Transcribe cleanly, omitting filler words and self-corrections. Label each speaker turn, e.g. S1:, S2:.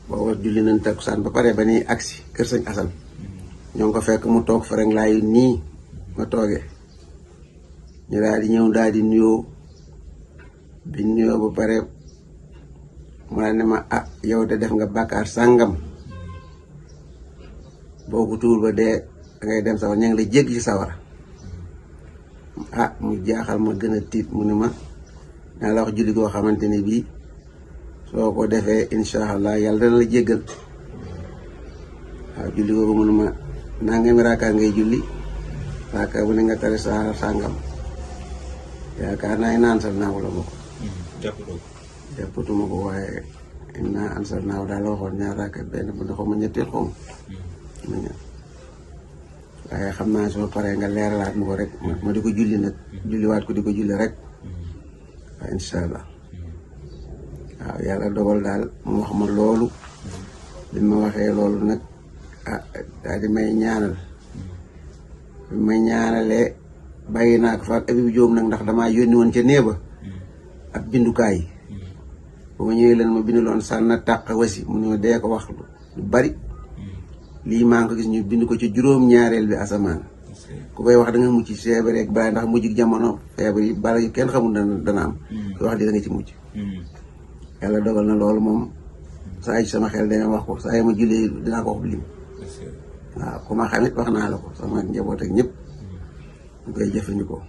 S1: booba julli nañ takkusaan ba pare ba ni agsi kër sëñ Asan ñoo ngi ko fekk mu toog fa rek laayu nii ma toogee ñu daal di ñëw daal di nuyoo biñ nuyoo ba pare mu ne ma ah yow de def nga bàkkaar sàngam boo ko tuur ba dee dangay dem sawar ña ngi la jégg ci sawara ah mu jaaxal ma gën a tiit mu ne ma naa la wax julli goo xamante ne bii soo ko defee incha allah yàlla dana la jéggal waaw julli googu mu ne ma naa ngeen raaka ngay julli raaka bu ne nga tare saar sàngam yaakaar naa naan sal naaw la ma ko jàppatuma ko waaye naa ansal naaw daal la waxoon ñaar raaka benn bu ne xaw ma ñetteel xaw ma ñaar waaye xam naa soo paree nga leeralaat ma ko rek ma di ko julli nag julliwaat ko di ko julli rek waaw incha allah waaw yàlla dogal daal mu wax ma loolu bi ma waxee loolu nag ah daal di may ñaanal bi may ñaanalee bàyyi naa ko fa ak Habib Diop nag ndax damaa yónni woon ca néeba ab bindukaay bu ma ñëwee leen ma binduloon sànna tàq wasi mu ne ma dee ko wax lu bari lii maa ngi ko gis ñu bind ko ci juróom-ñaareel bi asamaan ku koy wax da nga mucc feebar rek bàyyi ndax mujj jamono feebar yi bala yu kenn xamul dana am ku wax di da nga ci mucc yàlla dogal na loolu moom saa yi sama xel dana wax ko saa yi ma jullee dinaa ko wax lim waaw ku ma xamit wax naa la ko sama njaboot ak ñëpp ñu koy jëfandikoo